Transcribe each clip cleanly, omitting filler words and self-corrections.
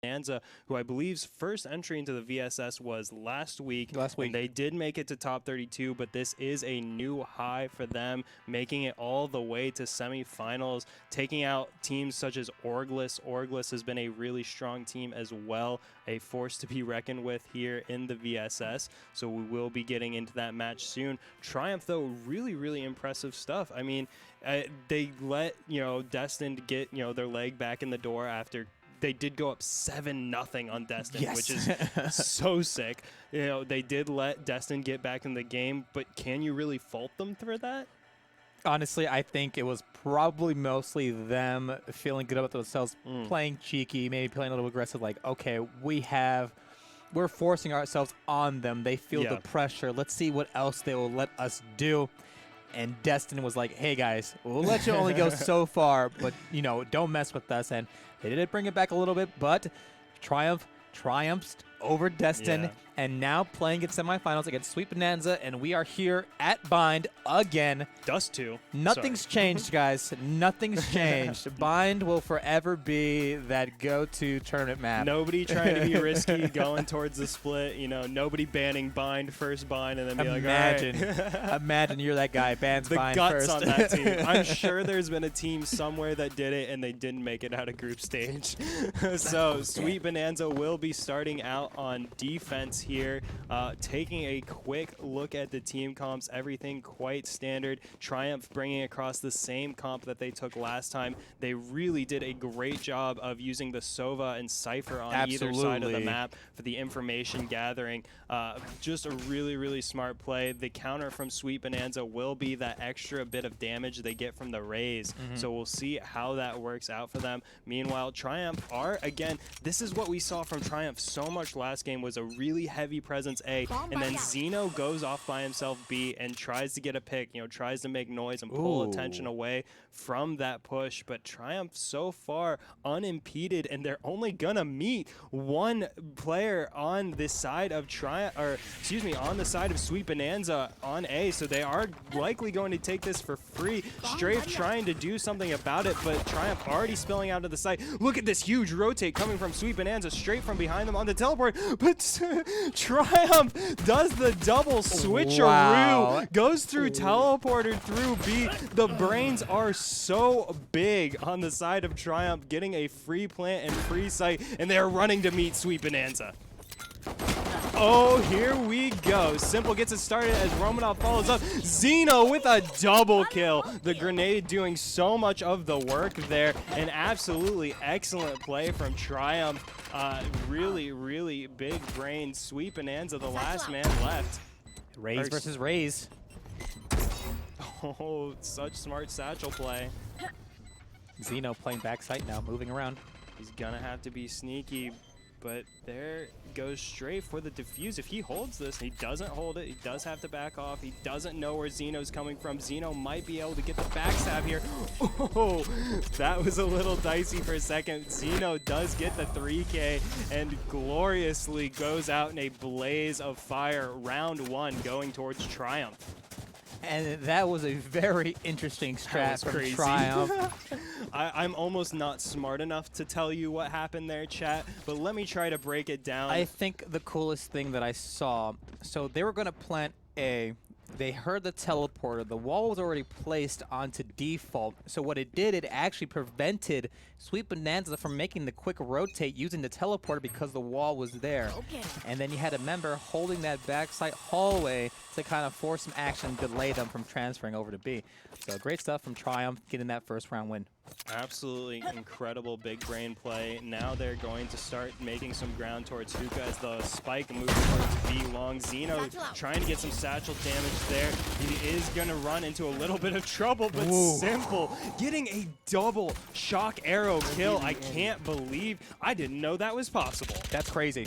Bonanza, who I believe's first entry into the VSS was last week. And they did make it to top 32, but this is a new high for them, making it all the way to semifinals, taking out teams such as Orglis. Orglis has been a really strong team as well, a force to be reckoned with here in the VSS. So we will be getting into that match soon. Triumph, though, really impressive stuff. I mean, they let, Destined get, their leg back in the door after they did go up 7-0 on Destin, which is so sick. They did let Destin get back in the game, but can you really fault them for that? Honestly, I think it was probably mostly them feeling good about themselves, playing cheeky, maybe playing a little aggressive, like, okay, we're forcing ourselves on them. They feel the pressure. Let's see what else they will let us do. And Destin was like, hey, guys, we'll let you only go so far, but, don't mess with us. And they did bring it back a little bit, but triumphs over Destin, and now playing in semifinals against Sweet Bonanza, and we are here at Bind again. Dust 2. Nothing's changed, guys. Nothing's changed. Bind will forever be that go-to tournament map. Nobody trying to be risky going towards the split. Nobody banning Bind, first Bind, and then be like, all right. Imagine you're that guy, bans Bind first. The guts on that team. I'm first. sure there's been a team somewhere that did it, and they didn't make it out of group stage. So Sweet Bonanza will be starting out on defense here, taking a quick look at the team comps, everything quite standard. Triumph bringing across the same comp that they took last time. They really did a great job of using the Sova and Cypher on either side of the map for the information gathering. Just a really smart play. The counter from Sweet Bonanza will be that extra bit of damage they get from the Raze. So we'll see how that works out for them. Meanwhile, Triumph are, again, this is what we saw from Triumph so much last game, was a really heavy presence A, and then Zeno goes off by himself B and tries to get a pick, tries to make noise and pull attention away from that push. But Triumph so far unimpeded, and they're only gonna meet one player on this side of on the side of Sweet Bonanza on A, so they are likely going to take this for free. Strafe trying to do something about it, but Triumph already spilling out of the site. Look at this huge rotate coming from Sweet Bonanza straight from behind them on the teleport, but Triumph does the double switcheroo, goes through teleporter through B. The brains are so big on the side of Triumph, getting a free plant and free site, and they're running to meet Sweet Bonanza. Oh, here we go. Simple gets it started as Romanov follows up. Zeno with a double kill. The grenade doing so much of the work there. An absolutely excellent play from Triumph. Really big brain. Sweet Bonanza, the last man left. Raze versus Raze. Oh, such smart satchel play. Zeno playing backside now, moving around. He's gonna have to be sneaky, but there goes straight for the defuse. If he holds this, he doesn't hold it. He does have to back off. He doesn't know where Zeno's coming from. Zeno might be able to get the backstab here. Oh, that was a little dicey for a second. Zeno does get the 3K and gloriously goes out in a blaze of fire. Round 1 going towards Triumph. And that was a very interesting strat from crazy. Triumph. I'm almost not smart enough to tell you what happened there, chat, but let me try to break it down. I think the coolest thing that I saw, so they were going to plant A. They heard the teleporter. The wall was already placed onto default. So what it did, it actually prevented Sweet Bonanza from making the quick rotate using the teleporter because the wall was there. And then you had a member holding that backside hallway to kind of force some action, delay them from transferring over to B. So great stuff from Triumph getting that first round win. Absolutely incredible big brain play. Now they're going to start making some ground towards Hookah as the spike moves towards B long. Zeno trying to get some satchel damage there. He is going to run into a little bit of trouble, but Simple getting a double shock arrow kill. I can't believe, I didn't know that was possible. That's crazy.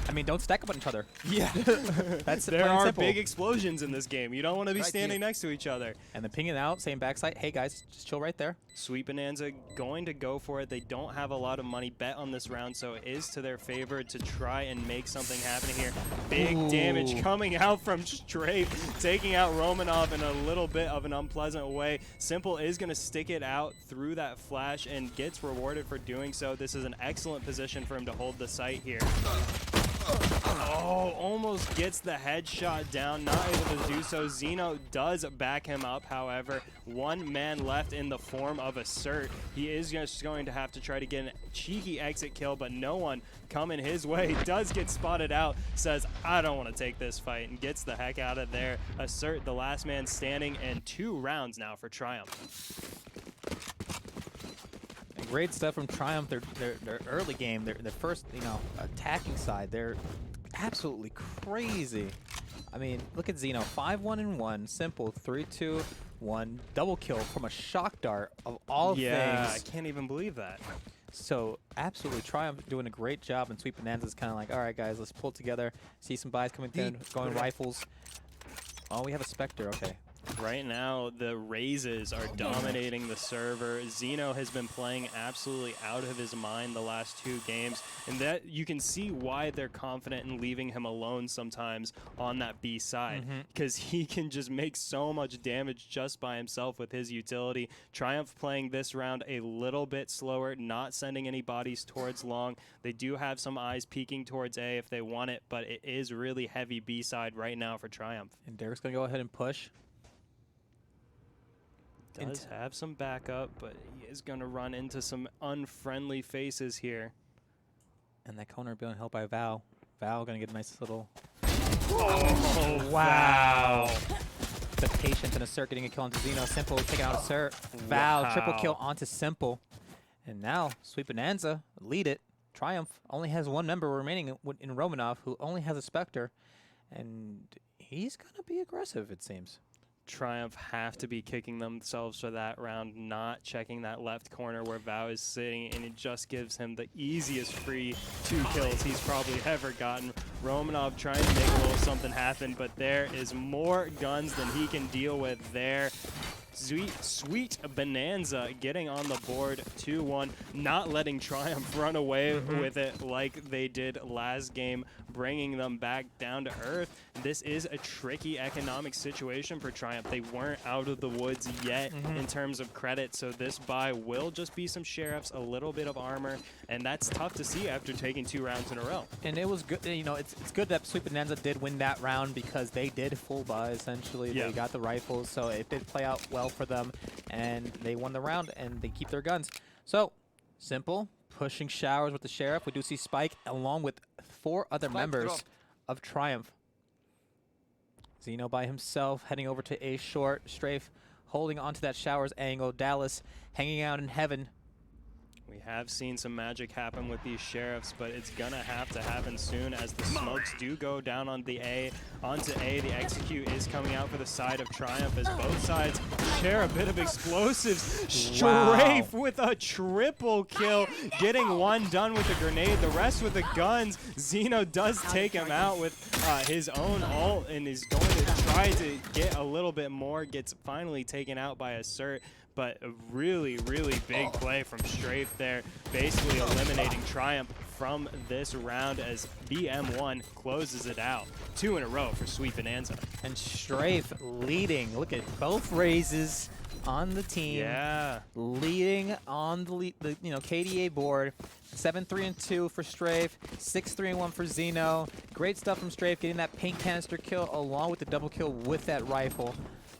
I mean, don't stack up on each other. Yeah. That's There plain and are simple. big explosions in this game. You don't want to be Right standing here. next to each other. And then pinging out, same backside. Hey guys, just chill right there. Sweet Bonanza going to go for it. They don't have a lot of money bet on this round, so it is to their favor to try and make something happen here. Big damage coming out from Strafe, taking out Romanov in a little bit of an unpleasant way. Simple is going to stick it out through that flash and gets rewarded for doing so. This is an excellent position for him to hold the site here. Oh, almost gets the headshot down, not able to do so. Zeno does back him up, however. One man left in the form of Assert. He is just going to have to try to get a cheeky exit kill, but no one coming his way. Does get spotted out, says, I don't want to take this fight, and gets the heck out of there. Assert, the last man standing, and 2 rounds now for Triumph. Great stuff from Triumph. Their early game, their first, attacking side, they're absolutely crazy. I mean, look at Zeno, 5-1-1, Simple 3-2-1, double kill from a shock dart of all things. Yeah, I can't even believe that. So absolutely, Triumph doing a great job, and Sweet Bonanza's kind of like, all right, guys, let's pull together. See some buys coming in, going rifles. Oh, we have a Spectre. Okay. Right now, the Razes are dominating the server. Zeno has been playing absolutely out of his mind the last 2 games, and that you can see why they're confident in leaving him alone sometimes on that B side, because he can just make so much damage just by himself with his utility. Triumph playing this round a little bit slower, not sending any bodies towards long. They do have some eyes peeking towards A if they want it, but it is really heavy B side right now for Triumph. And Derek's going to go ahead and push. Does have some backup, but he is going to run into some unfriendly faces here. And that corner being held by Val. Val going to get a nice little... Oh, wow. The patience and Assert getting a kill onto Zeno. Simple taking out Assert. Val, triple kill onto Simple. And now, Sweet Bonanza lead it. Triumph only has 1 member remaining in Romanov, who only has a Spectre. And he's going to be aggressive, it seems. Triumph have to be kicking themselves for that round, not checking that left corner where Vow is sitting, and it just gives him the easiest free 2 kills he's probably ever gotten. Romanov trying to make a little something happen, but there is more guns than he can deal with there. Sweet Bonanza getting on the board 2-1, not letting Triumph run away with it like they did last game, bringing them back down to earth. This is a tricky economic situation for Triumph. They weren't out of the woods yet in terms of credit, so this buy will just be some sheriffs, a little bit of armor, and that's tough to see after taking 2 rounds in a row. And it was good, it's good that Sweet Bonanza did win that round because they did full buy, essentially. Yeah. They got the rifles, so it did play out well for them, and they won the round, and they keep their guns. So, Simple, pushing showers with the Sheriff. We do see Spike, along with 4 other members of Triumph. Zeno by himself, heading over to A short. Strafe holding onto that showers angle. Dallas hanging out in heaven. We have seen some magic happen with these sheriffs, but it's gonna have to happen soon as the smokes do go down on the A. Onto A, the execute is coming out for the side of Triumph as both sides share a bit of explosives. Strafe with a triple kill, getting 1 done with the grenade, the rest with the guns. Zeno does take him out with his own ult and is going to try to get a little bit more, gets finally taken out by Assert. But a really, really big play from Strafe there, basically eliminating Triumph from this round as BM1 closes it out. 2 in a row for Sweet Bonanza. And Strafe leading. Look at both raises on the team. Yeah. Leading on the KDA board. 7-3-2 for Strafe, 6-3-1 for Zeno. Great stuff from Strafe, getting that pink canister kill along with the double kill with that rifle.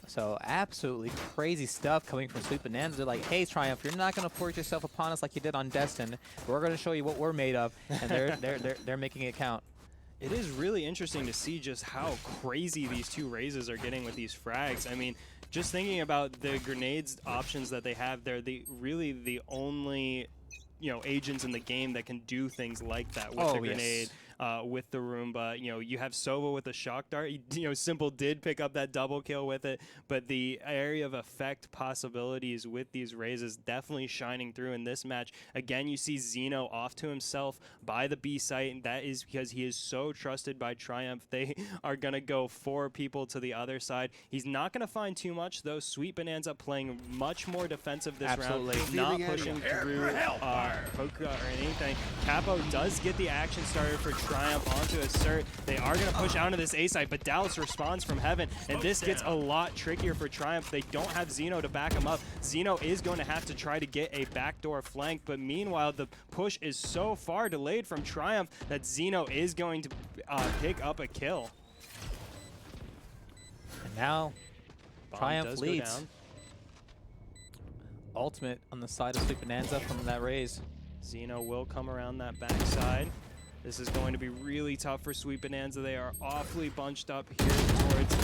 So absolutely crazy stuff coming from Sweet Bonanza. They're like, hey, Triumph, you're not going to force yourself upon us like you did on Destin. We're going to show you what we're made of, and they're making it count. It is really interesting to see just how crazy these 2 raises are getting with these frags. I mean, just thinking about the grenades options that they have, they're really the only agents in the game that can do things like that with the grenade. with the Roomba. You know, you have Sova with a shock dart. You know, Simple did pick up that double kill with it, but the area of effect possibilities with these raises definitely shining through in this match. Again, you see Zeno off to himself by the B site, and that is because he is so trusted by Triumph. They are going to go 4 people to the other side. He's not going to find too much, though. Sweet Bonanza playing much more defensive this round, not pushing through poke or anything. Capo does get the action started for Triumph onto Assert. They are going to push out of this A site, but Dallas responds from heaven, and this gets a lot trickier for Triumph. They don't have Zeno to back him up. Zeno is going to have to try to get a backdoor flank, but meanwhile, the push is so far delayed from Triumph that Zeno is going to pick up a kill. And now, Bomb Triumph leads. Ultimate on the side of Sweet Bonanza from that raise. Zeno will come around that backside. This is going to be really tough for Sweet Bonanza. They are awfully bunched up here towards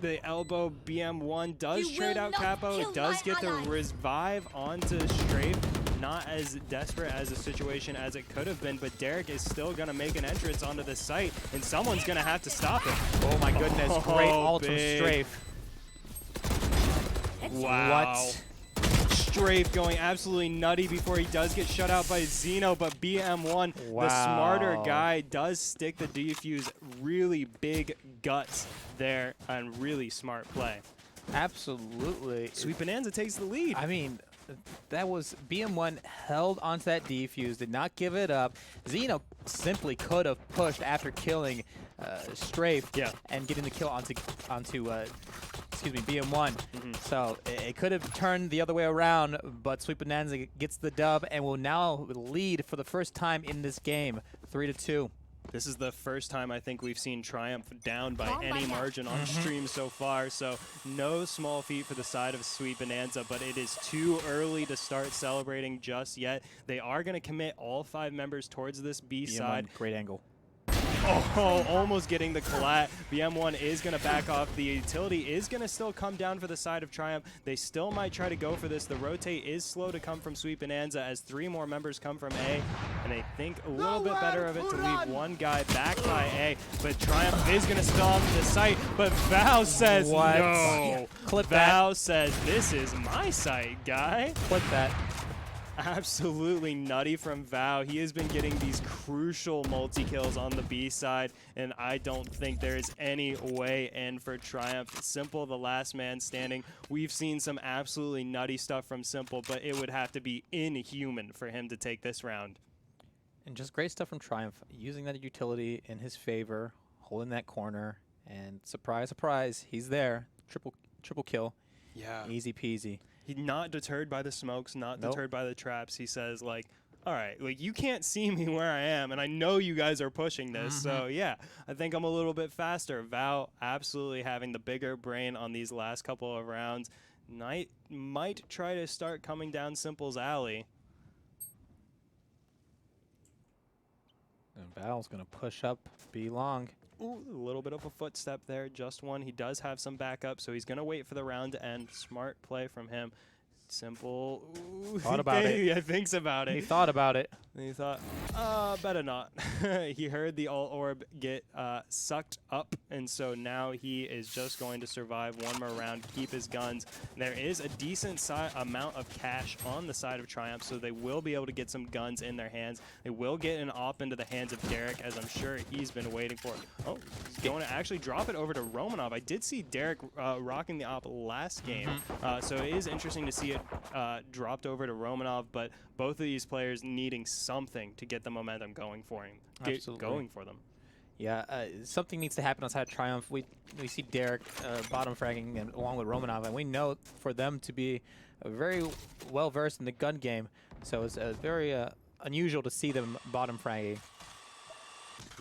the elbow. BM1 does trade out Capo, does get the revive onto Strafe. Not as desperate as a situation as it could have been, but Derek is still going to make an entrance onto the site, and someone's going to have to stop it. Oh my goodness, great ult from Strafe. Wow. What? Strafe going absolutely nutty before he does get shut out by Zeno, but BM1, the smarter guy, does stick the defuse. Really big guts there and really smart play. Absolutely. Sweet Bonanza takes the lead. I mean, that was BM1 held onto that defuse, did not give it up. Zeno simply could have pushed after killing Strafe and getting the kill onto excuse me, BM1. So it could have turned the other way around, but Sweet Bonanza gets the dub and will now lead for the first time in this game, 3-2. This is the first time I think we've seen Triumph down by any margin on stream so far, so no small feat for the side of Sweet Bonanza, but it is too early to start celebrating just yet. They are going to commit all 5 members towards this B side. Great angle. Oh, almost getting the collat. BM1 is going to back off. The utility is going to still come down for the side of Triumph. They still might try to go for this. The rotate is slow to come from Sweet Bonanza as 3 more members come from A, and they think a little bit better of it to leave one guy back by A, but Triumph is going to spill onto the site, but Val says no. Clip Val says, this is my site, guy. Clip that. Absolutely nutty from Val. He has been getting these crucial multi-kills on the B side, and I don't think there is any way in for Triumph. Simple, the last man standing. We've seen some absolutely nutty stuff from Simple, but it would have to be inhuman for him to take this round. And just great stuff from Triumph, using that utility in his favor, holding that corner, and surprise, surprise, he's there. Triple kill. Yeah. Easy peasy. He's not deterred by the smokes, not deterred by the traps. He says, like, all right, like, you can't see me where I am, and I know you guys are pushing this, so yeah, I think I'm a little bit faster. Val absolutely having the bigger brain on these last couple of rounds. Might try to start coming down Simple's alley. And Val's going to push up B long. Ooh, a little bit of a footstep there, just one. He does have some backup, so he's going to wait for the round to end. Smart play from him. Simple. Ooh, thought about it. Yeah, thinks about it. He thought about it. And he thought, better not. He heard the ult orb get sucked up, and so now he is just going to survive one more round, keep his guns. There is a decent amount of cash on the side of Triumph, so they will be able to get some guns in their hands. They will get an op into the hands of Derek, as I'm sure he's been waiting for. Oh, he's going to actually drop it over to Romanov. I did see Derek rocking the op last game, so it is interesting to see it dropped over to Romanov, but both of these players needing something to get the momentum going for him. Going for them. Yeah, something needs to happen outside of Triumph. We see Derek bottom fragging and along with Romanov, and we know for them to be very well versed in the gun game. So it's very unusual to see them bottom fragging.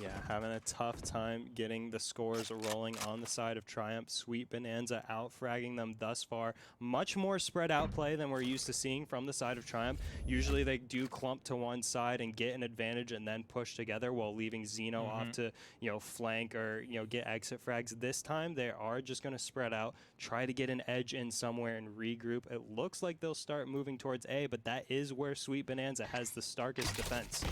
Yeah, having a tough time getting the scores rolling on the side of Triumph. Sweet Bonanza out-fragging them thus far. Much more spread out play than we're used to seeing from the side of Triumph. Usually they do clump to one side and get an advantage and then push together while leaving Zeno off to, flank or, get exit frags. This time they are just going to spread out, try to get an edge in somewhere and regroup. It looks like they'll start moving towards A, but that is where Sweet Bonanza has the starkest defense.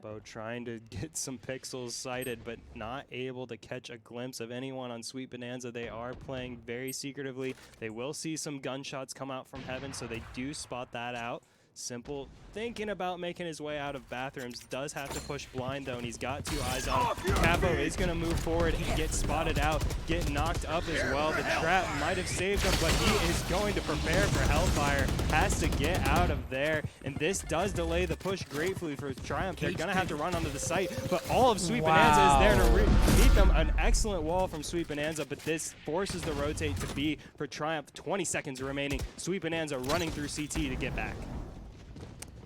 Capo trying to get some pixels sighted, but not able to catch a glimpse of anyone on Sweet Bonanza. They are playing very secretively. They will see some gunshots come out from heaven, so they do spot that out. Simple thinking about making his way out of bathrooms. Does have to push blind though, and he's got 2 eyes on him. Capo is going to move forward and get spotted out, get knocked up as well. The trap might have saved him, but he is going to prepare for Hellfire. Has to get out of there, and this does delay the push gratefully for Triumph. They're going to have to run onto the site, but all of Sweet Bonanza is there to meet them. An excellent wall from Sweet Bonanza, but this forces the rotate to be for Triumph. 20 seconds remaining. Sweet Bonanza running through CT to get back.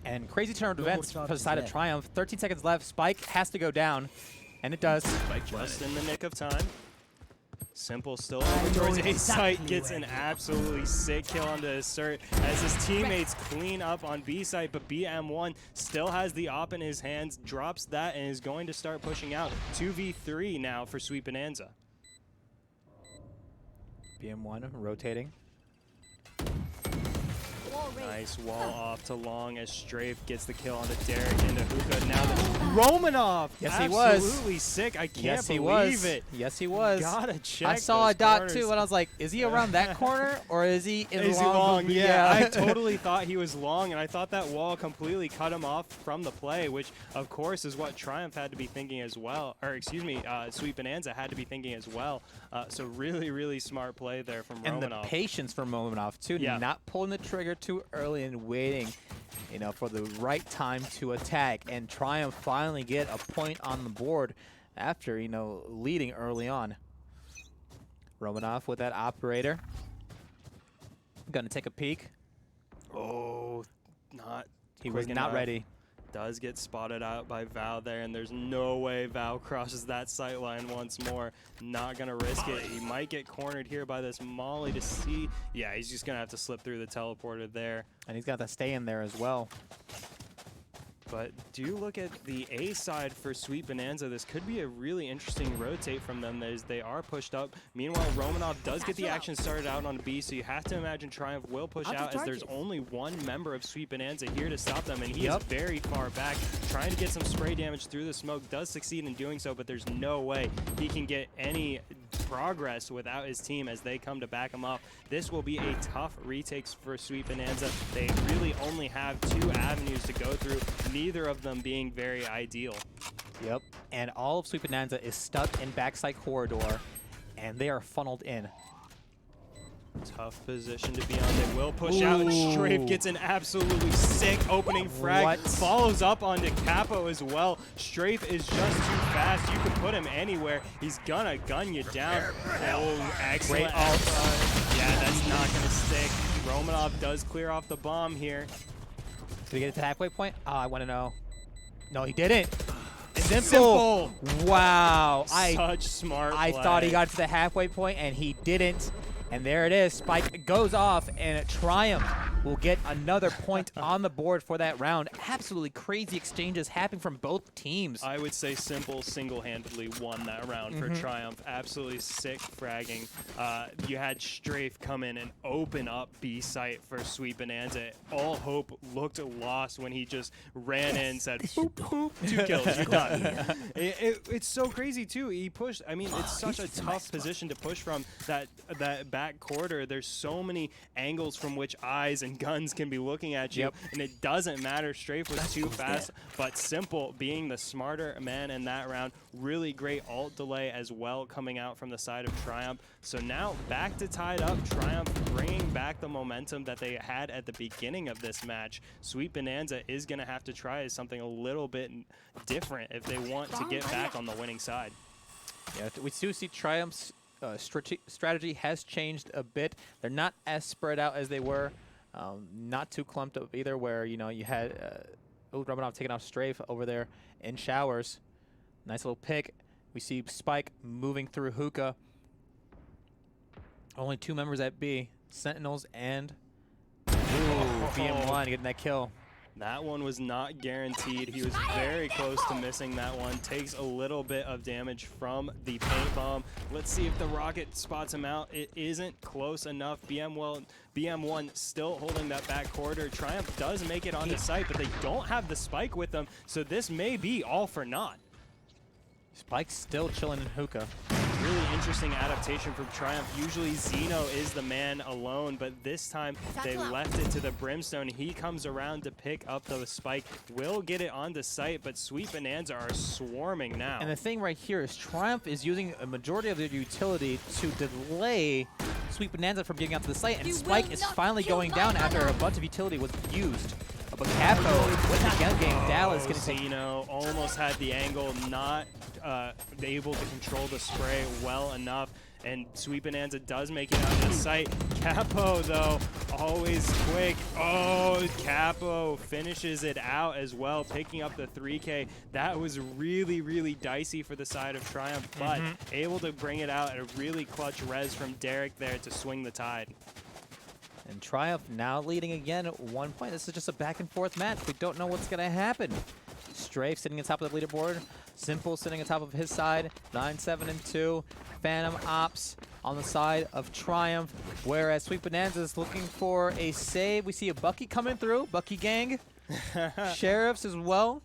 And crazy turn of events for the side of Triumph. 13 seconds left. Spike has to go down, and it does. Just in the nick of time. Simple still over towards A site, gets an absolutely sick kill onto Assert as his teammates clean up on B site, but BM1 still has the op in his hands, drops that, and is going to start pushing out. 2v3 now for Sweet Bonanza. BM1 rotating. Nice wall off to Long as Strafe gets the kill onto Derek into Hookah. Now the Romanov, yes, he was absolutely sick. I can't yes, he believe was. it. Yes, he was. Gotta check. I saw a dot corners. too, and I was like, "Is he around that corner, or is he in Is long?" he long? Yeah, I totally thought he was long, and I thought that wall completely cut him off from the play, which of course is what Triumph had to be thinking as well. Or excuse me, Sweet Bonanza had to be thinking as well. So really, really smart play there from and Romanov. And the patience from Romanov too, not pulling the trigger too early and waiting, you know, for the right time to attack. And Triumph finally get a point on the board after, you know, leading early on. Romanov with that operator. Gonna take a peek. Oh, not. He was not ready. Does get spotted out by Val there, and there's no way Val crosses that sight line once more. Not gonna risk it. He might get cornered here by this Molly to see. Yeah, he's just gonna have to slip through the teleporter there. And he's got to stay in there as well. But do look at the A side for Sweet Bonanza. This could be a really interesting rotate from them as they are pushed up. Meanwhile, Romanov does get the action started out on B, so you have to imagine Triumph will push out as there's only one member of Sweet Bonanza here to stop them, and he is very far back. Trying to get some spray damage through the smoke, does succeed in doing so, but there's no way he can get any progress without his team as they come to back him up. This will be a tough retake for Sweet Bonanza. They really only have 2 avenues to go through, neither of them being very ideal. Yep, and all of Sweet Bonanza is stuck in backside corridor, and they are funneled in. Tough position to be on. They will push out, and Strafe gets an absolutely sick opening frag. Follows up onto Capo as well. Strafe is just too fast. You can put him anywhere. He's gonna gun you down. Oh, excellent. Yeah, that's not gonna stick. Romanov does clear off the bomb here. Did he get it to the halfway point? Oh, I want to know. No, he didn't. Simple. Wow. Such smart play. I thought he got to the halfway point, and he didn't. And there it is. Spike goes off, and Triumph will get another point on the board for that round. Absolutely crazy exchanges happening from both teams. I would say Simple single-handedly won that round for Triumph. Absolutely sick fragging. You had Strafe come in and open up B site for Sweet Bonanza. All hope looked lost when he just ran in and said, boop, boop, 2 kills, you're done. It's so crazy, too. He pushed. I mean, it's such a tough position to push from that back quarter. There's so many angles from which eyes and guns can be looking at you, and it doesn't matter. Strafe was too fast, but Simple being the smarter man in that round. Really great ult delay as well coming out from the side of Triumph. So now back to tied up. Triumph bringing back the momentum that they had at the beginning of this match. Sweet Bonanza is going to have to try something a little bit different if they want to get back on the winning side. Yeah, we do see Triumph's strategy has changed a bit. They're not as spread out as they were. Not too clumped up either, where, you know, you had Romanov taking off Strafe over there in showers. Nice little pick. We see Spike moving through Hookah. Only 2 members at B. Sentinels and BM1 getting that kill. That one was not guaranteed. He was very close to missing that one. Takes a little bit of damage from the paint bomb. Let's see if the rocket spots him out. It isn't close enough. BM1 still holding that back corridor. Triumph does make it onto site, but they don't have the spike with them, so this may be all for naught. Spike's still chilling in hookah. Really interesting adaptation from Triumph. Usually Zeno is the man alone, but this time they left it to the Brimstone. He comes around to pick up the spike, will get it onto site, but Sweet Bonanza are swarming now. And the thing right here is Triumph is using a majority of their utility to delay Sweet Bonanza from getting out to the site, and Spike is finally going down after a bunch of utility was used. But Capo with the gun game, Dallas getting Zeno almost had the angle, not able to control the spray well enough, and Sweet Bonanza does make it out of the site. Capo, though, always quick. Oh, Capo finishes it out as well, picking up the 3K. That was really, really dicey for the side of Triumph, but able to bring it out at a really clutch res from Derek there to swing the tide. And Triumph now leading again at 1 point. This is just a back and forth match. We don't know what's going to happen. Strafe sitting on top of the leaderboard. Simple sitting on top of his side. 9-7-2. Phantom Ops on the side of Triumph. Whereas Sweet Bonanza is looking for a save. We see a Bucky coming through. Bucky gang. Sheriffs as well.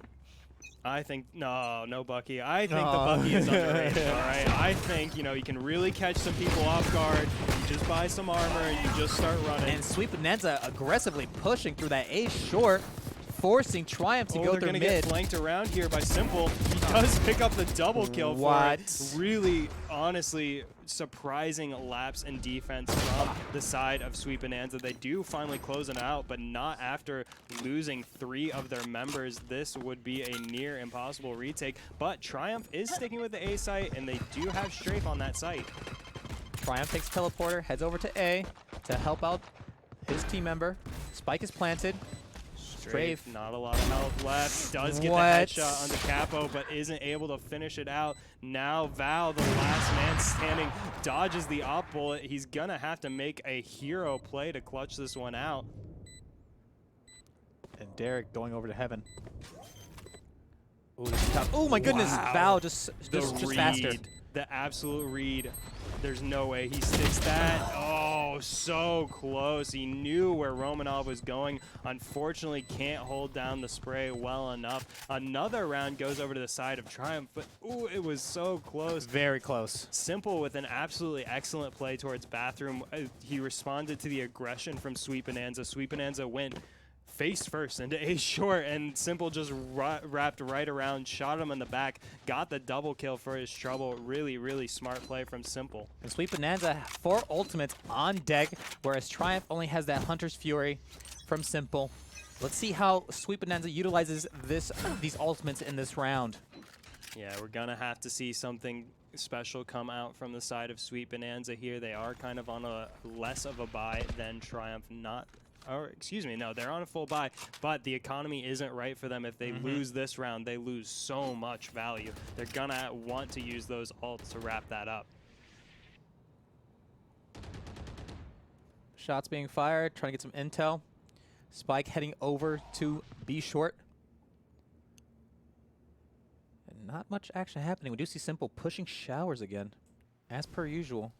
I think, no Bucky. I think the Bucky is underrated, all right? I think, you can really catch some people off guard. You just buy some armor and you just start running. And Sweet Bonanza aggressively pushing through that A short, forcing Triumph to go through mid. They're going to get flanked around here by Simple. He does pick up the double kill for it. Really, honestly, surprising lapse in defense from the side of Sweet Bonanza. They do finally close it out, but not after losing 3 of their members. This would be a near impossible retake, but Triumph is sticking with the A site, and they do have Strafe on that site. Triumph takes teleporter, heads over to A to help out his team member. Spike is planted. Strafe, not a lot of health left. Does get the headshot on the Capo, but isn't able to finish it out. Now Val, the last man standing, dodges the op bullet. He's gonna have to make a hero play to clutch this one out. And Derek going over to heaven. Ooh, oh my goodness, Val just faster. The absolute read. There's no way he sticks that. Oh, so close. He knew where Romanov was going. Unfortunately, can't hold down the spray well enough. Another round goes over to the side of Triumph, but ooh, it was so close. Very close. Simple with an absolutely excellent play towards Bathroom. He responded to the aggression from Sweet Bonanza. Sweet Bonanza went face first into A short, and Simple just wrapped right around, shot him in the back, got the double kill for his trouble. Really, really smart play from Simple. And Sweet Bonanza, 4 ultimates on deck, whereas Triumph only has that Hunter's Fury from Simple. Let's see how Sweet Bonanza utilizes these ultimates in this round. Yeah, we're gonna have to see something special come out from the side of Sweet Bonanza here. They are kind of on a less of a buy than Triumph, they're on a full buy, but the economy isn't right for them. If they lose this round, they lose so much value. They're gonna want to use those ults to wrap that up. Shots being fired, trying to get some intel. Spike heading over to B short. And not much action happening. We do see Simple pushing showers again, as per usual.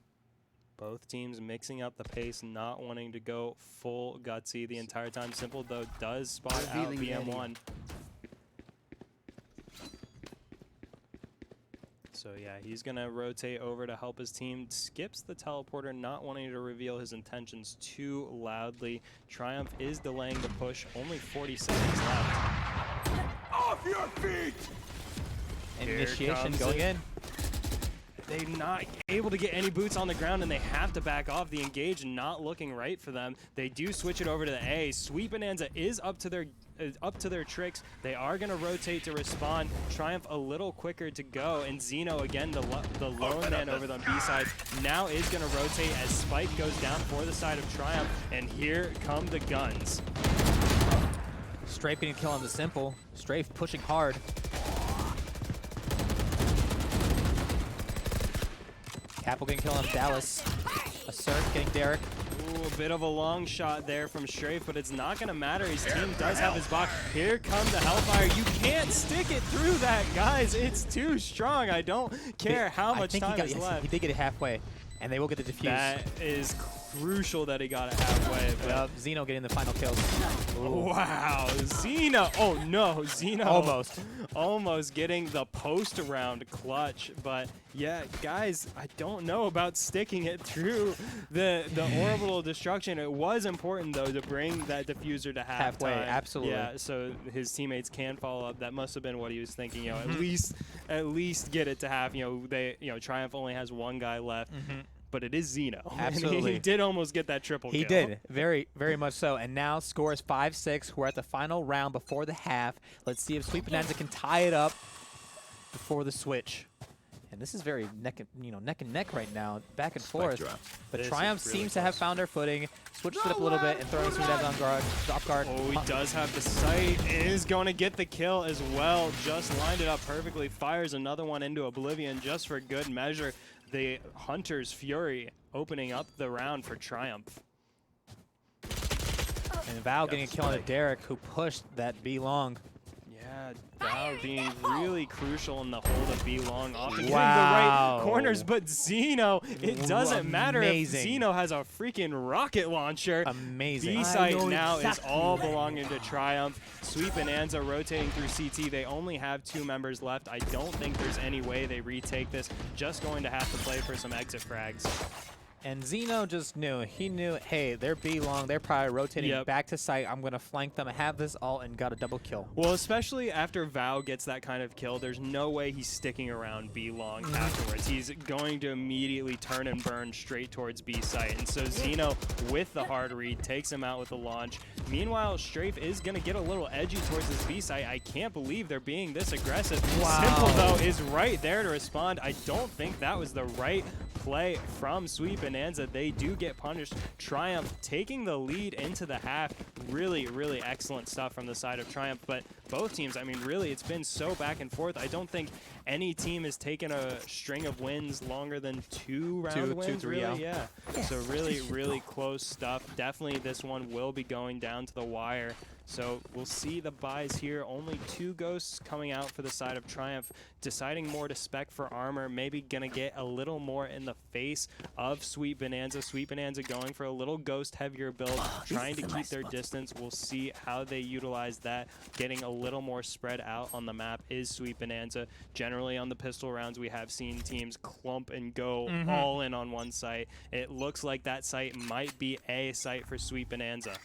Both teams mixing up the pace, not wanting to go full gutsy the entire time. Simple, though, does spot out BM1. So, yeah, he's going to rotate over to help his team. Skips the teleporter, not wanting to reveal his intentions too loudly. Triumph is delaying the push. Only 40 seconds left. Off your feet! Initiation going in. They're not able to get any boots on the ground, and they have to back off. The engage not looking right for them. They do switch it over to the A. Sweet Bonanza is up to their tricks. They are going to rotate to respond. Triumph a little quicker to go, and Zeno again, the lone man over the B side, now is going to rotate as Spike goes down for the side of Triumph, and here come the guns. Strafe getting a kill on the Simple. Strafe pushing hard. Capo getting killed on Dallas. Assert getting Derek. Ooh, a bit of a long shot there from Strafe, but it's not going to matter. His team does have his box. Here come the Hellfire. You can't stick it through that, guys. It's too strong. I don't care how much time is left. He did get it halfway, and they will get the defuse. That is crucial that he got it halfway. But Zeno getting the final kills. wow, Zeno. Oh no, Zeno. Almost getting the post round clutch. But yeah, guys, I don't know about sticking it through the orbital destruction. It was important though to bring that diffuser to halfway. Absolutely. Yeah, so his teammates can follow up. That must have been what he was thinking. You know, at least get it to half. You know, Triumph only has one guy left. But it is Zeno. Absolutely. And he did almost get that triple kill. He did, very, very much so. And now score is 5-6. We're at the final round before the half. Let's see if Sweet Bonanza can tie it up before the switch. And this is very neck and neck right now, back and forth. But Triumph really seems to have found their footing, switched it up a little bit, and throwing Sweet Bonanza on guard, off guard. Oh, he does have the sight. Is going to get the kill as well. Just lined it up perfectly. Fires another one into Oblivion just for good measure. The Hunter's Fury opening up the round for Triumph. And Val getting a kill on Derek, who pushed that B long. Yeah, Val being really crucial in the hold of B long, often getting the right corners. But Zeno, it doesn't matter if Zeno has a freaking rocket launcher. Amazing. B-site now is all belonging to Triumph. Sweet Bonanza rotating through CT. They only have 2 members left. I don't think there's any way they retake this. Just going to have to play for some exit frags. And Zeno just knew. He knew, hey, they're B long. They're probably rotating back to site. I'm going to flank them, have this ult, and got a double kill. Well, especially after Val gets that kind of kill, there's no way he's sticking around B long afterwards. He's going to immediately turn and burn straight towards B site. And so Zeno, with the hard read, takes him out with the launch. Meanwhile, Strafe is going to get a little edgy towards this B site. I can't believe they're being this aggressive. Simple, though, is right there to respond. I don't think that was the right play from Sweet Bonanza. They do get punished. Triumph taking the lead into the half. Really, really excellent stuff from the side of Triumph. But both teams, I mean, really, it's been so back and forth. I don't think any team has taken a string of wins longer than 2 round wins. 2, 3, really, yeah. So really, really close stuff. Definitely this one will be going down to the wire. So we'll see the buys here. Only 2 ghosts coming out for the side of Triumph, deciding more to spec for armor, maybe gonna get a little more in the face of Sweet Bonanza. Sweet Bonanza going for a little ghost heavier build, trying to keep their distance. We'll see how they utilize that. Getting a little more spread out on the map is Sweet Bonanza. Generally on the pistol rounds, we have seen teams clump and go all in on one site. It looks like that site might be a site for Sweet Bonanza.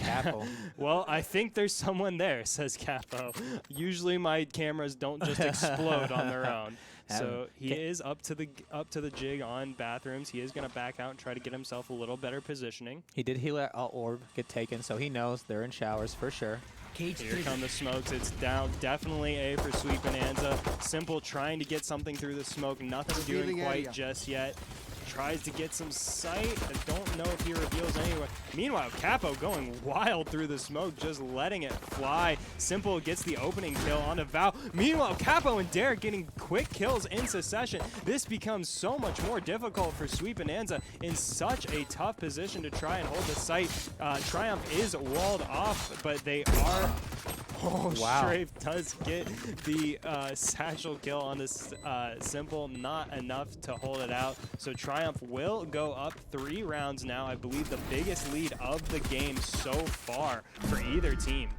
Capo. Well, I think there's someone there, says Capo. Usually my cameras don't just explode on their own. So he is up to the jig on bathrooms. He is going to back out and try to get himself a little better positioning. He did heal that orb get taken, so he knows they're in showers for sure. Here come the smokes. It's down. Definitely A for Sweet Bonanza. Simple trying to get something through the smoke. Nothing doing quite just yet. Tries to get some sight. I don't know if he reveals anyway. Meanwhile, Capo going wild through the smoke, just letting it fly. Simple gets the opening kill onto Val. Meanwhile, Capo and Derek getting quick kills in succession. This becomes so much more difficult for Sweet Bonanza in such a tough position to try and hold the site. Triumph is walled off, but they are... Oh, wow. Strafe does get the satchel kill on this Simple. Not enough to hold it out. So Triumph will go up 3 rounds now. I believe the biggest lead of the game so far for either team.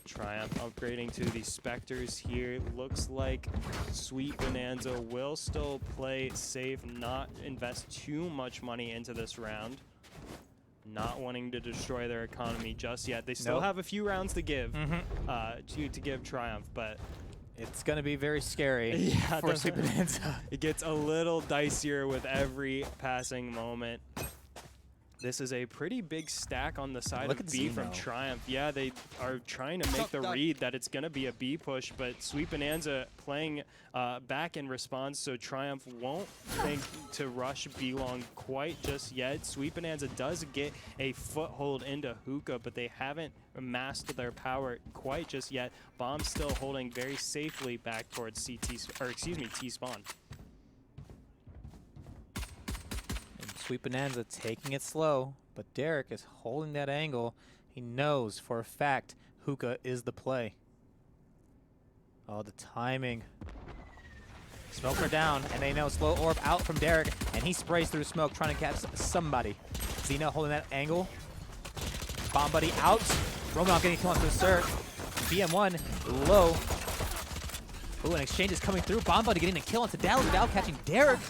Triumph upgrading to the Spectres here. Looks like Sweet Bonanza will still play safe, not invest too much money into this round. Not wanting to destroy their economy just yet. They still have a few rounds to give to give Triumph, but it's going to be very scary for Sweet Bonanza. It gets a little dicier with every passing moment. This is a pretty big stack on the side Look of at B from Zeno. Triumph. Yeah, they are trying to make the read that it's going to be a B push, but Sweet Bonanza playing back in response, so Triumph won't think to rush B long quite just yet. Sweet Bonanza does get a foothold into Hookah, but they haven't mastered their power quite just yet. Bomb still holding very safely back towards CT, or excuse me, T spawn. Sweet Bonanza taking it slow, but Derek is holding that angle. He knows for a fact Hookah is the play. Oh, the timing. Smoker down, and they know slow orb out from Derek, and he sprays through smoke trying to catch somebody. Zeno holding that angle. Bomb buddy out. Romanov getting killed onto the Sir. BM1 low. Ooh, an exchange is coming through. Bomb buddy getting a kill onto Dow. Dow catching Derek.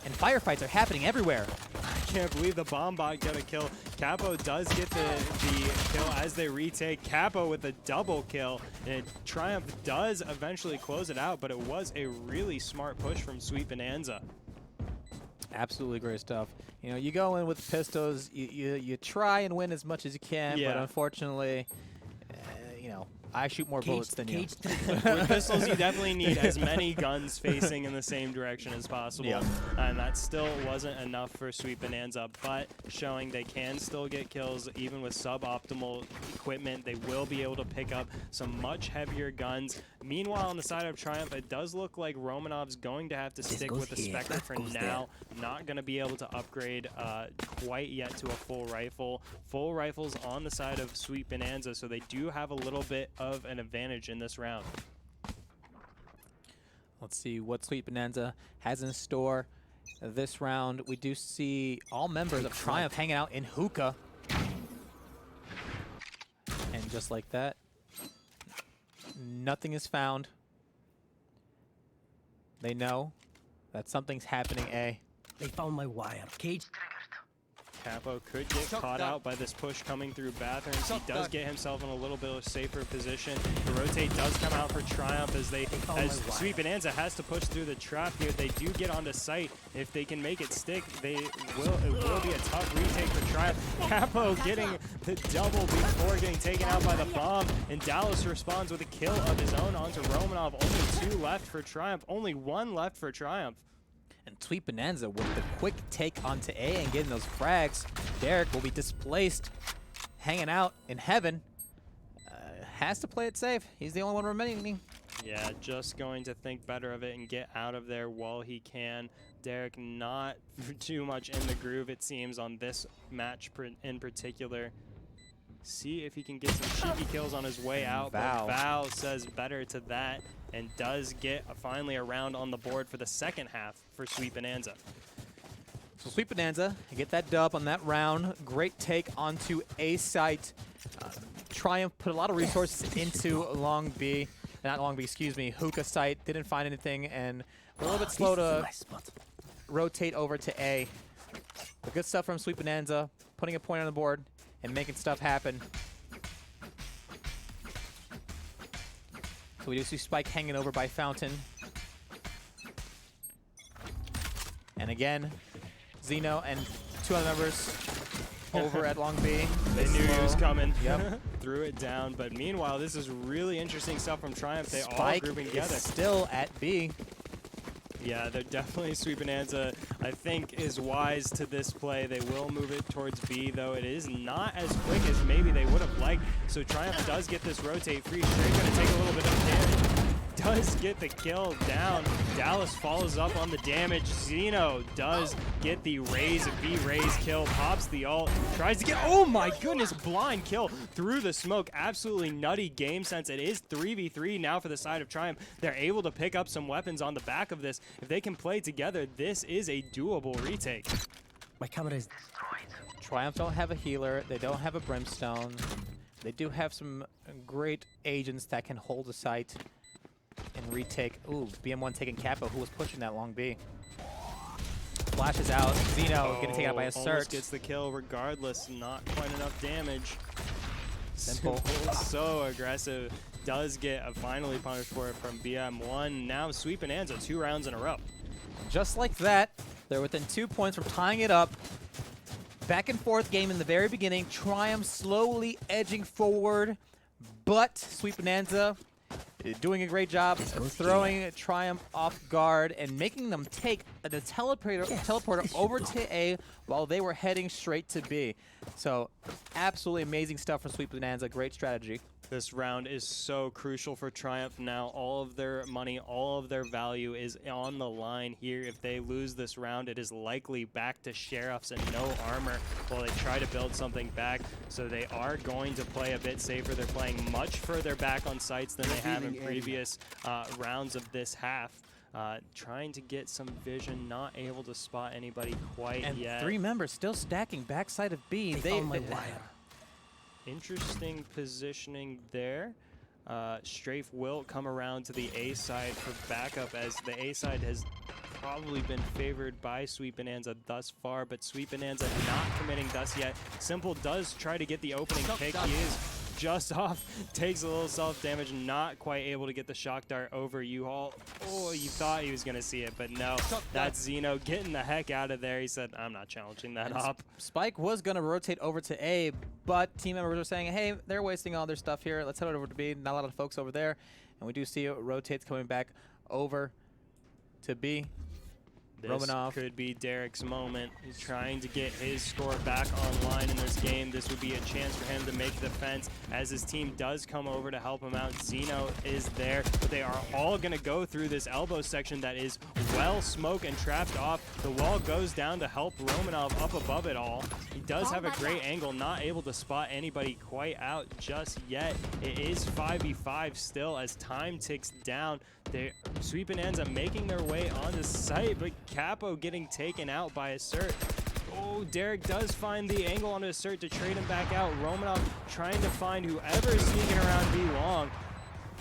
And firefights are happening everywhere. I can't believe the bomb bot got a kill. Capo does get the kill as they retake. Capo with a double kill, and Triumph does eventually close it out, but it was a really smart push from Sweet Bonanza. Absolutely great stuff. You know, you go in with pistols, you try and win as much as you can, but unfortunately, you know, I shoot more bullets than you. With pistols, you definitely need as many guns facing in the same direction as possible. And that still wasn't enough for Sweet Bonanza, but showing they can still get kills even with suboptimal equipment. They will be able to pick up some much heavier guns. Meanwhile, on the side of Triumph, it does look like Romanov's going to have to stick with the Spectre for now. Not going to be able to upgrade quite yet to a full rifle. Full rifles on the side of Sweet Bonanza, so they do have a little bit of an advantage in this round. Let's see what Sweet Bonanza has in store this round. We do see all members of Triumph hanging out in Hookah. And just like that, nothing is found. They know that something's happening, A. They found my wire. Cage triggered. Capo could get caught out by this push coming through bathrooms. He does get himself in a little bit of a safer position. The rotate does come out for Triumph as Sweet Bonanza has to push through the trap here. They do get onto site. If they can make it stick, it will be a tough retake for Triumph. Capo getting the double before getting taken out by the bomb, and Dallas responds with a kill of his own onto Romanov. Only 2 left for Triumph. Only 1 left for Triumph. And Sweet Bonanza with the quick take onto A and getting those frags. Derek will be displaced, hanging out in heaven. Has to play it safe. He's the only one remaining. Yeah, just going to think better of it and get out of there while he can. Derek not too much in the groove, it seems, on this match in particular. See if he can get some cheeky kills on his way out, but Val says better to that and does get finally a round on the board for the second half for Sweet Bonanza. So Sweet Bonanza get that dub on that round. Great take onto A site. Triumph put a lot of resources into Long B, not Long B, excuse me, Hookah site. Didn't find anything, and we're a little bit slow to rotate over to A. But good stuff from Sweet Bonanza, putting a point on the board and making stuff happen. So we do see Spike hanging over by Fountain. And again, Zeno and 2 other members over at Long B. They knew he was coming. Yep. Threw it down. But meanwhile, this is really interesting stuff from Triumph. They all grouping together. Is still at B. Yeah, they're definitely Sweet Bonanza, I think, is wise to this play. They will move it towards B, though it is not as quick as maybe they would have liked. So Triumph does get this rotate free. Straight going to take a little bit of damage. Does get the kill down. Dallas follows up on the damage. Zeno does get the raise, B-raise kill, pops the ult, tries to get, oh my goodness, blind kill through the smoke. Absolutely nutty game sense. It is 3v3 now for the side of Triumph. They're able to pick up some weapons on the back of this. If they can play together, this is a doable retake. My camera is destroyed. Triumph don't have a healer. They don't have a brimstone. They do have some great agents that can hold a site and retake. Ooh, BM1 taking Capo, who was pushing that Long B. Flashes out. Zeno getting taken out by a Almost search. gets the kill regardless. Not quite enough damage. Simple. So aggressive. Does get a finally punished for it from BM1. Now Sweet Bonanza 2 rounds in a row. Just like that, they're within 2 points from tying it up. back and forth game in the very beginning. Triumph slowly edging forward, but Sweet Bonanza doing a great job throwing Triumph off guard and making them take the teleporter over to A while they were heading straight to B. So absolutely amazing stuff from Sweet Bonanza. Great strategy. This round is so crucial for Triumph now. All of their money, all of their value is on the line here. If they lose this round, it is likely back to Sheriffs and no armor while they try to build something back. So they are going to play a bit safer. They're playing much further back on sites than they have in previous rounds of this half. Trying to get some vision, not able to spot anybody quite yet. And 3 members still stacking backside of B. They found my wire. Interesting positioning there. Strafe will come around to the A side for backup, as the A side has probably been favored by Sweet Bonanza thus far, but Sweet Bonanza not committing thus yet. Simple does try to get the opening pick. He is just off, takes a little self-damage, not quite able to get the shock dart over U-Haul. Oh, you thought he was going to see it, but no. That's Zeno getting the heck out of there. He said, I'm not challenging that up. Spike was going to rotate over to A, but team members were saying, hey, they're wasting all their stuff here. Let's head over to B. Not a lot of folks over there. And we do see it rotates coming back over to B. This could be Derek's moment. He's trying to get his score back online in this game. This would be a chance for him to make the fence as his team does come over to help him out. Zeno is there, but they are all going to go through this elbow section that is well smoked and trapped off. The wall goes down to help Romanov up above it all. He does have a great angle, not able to spot anybody quite out just yet. It is 5v5 still as time ticks down. Sweet Bonanza making their way onto site, but Capo getting taken out by Assert. Oh, Derek does find the angle on Assert to trade him back out. Romanov trying to find whoever is sneaking around B long.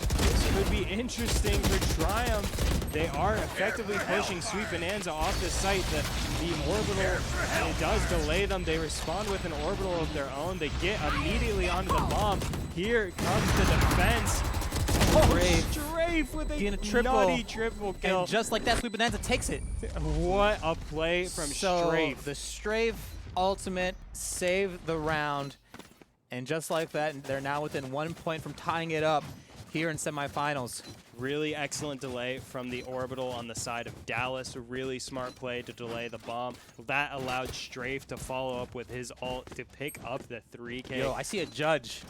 This could be interesting for Triumph. They are effectively pushing Sweet Bonanza off the site. The orbital, it does delay them. They respond with an orbital of their own. They get immediately onto the bomb. Here comes the defense. Strafe with a nutty triple kill. And just like that, Sweet Bonanza takes it. What a play from Strafe. The Strafe ultimate saved the round. And just like that, they're now within 1 point from tying it up here in semifinals. Really excellent delay from the orbital on the side of Dallas. A really smart play to delay the bomb. That allowed Strafe to follow up with his ult to pick up the 3K. Yo, I see a judge.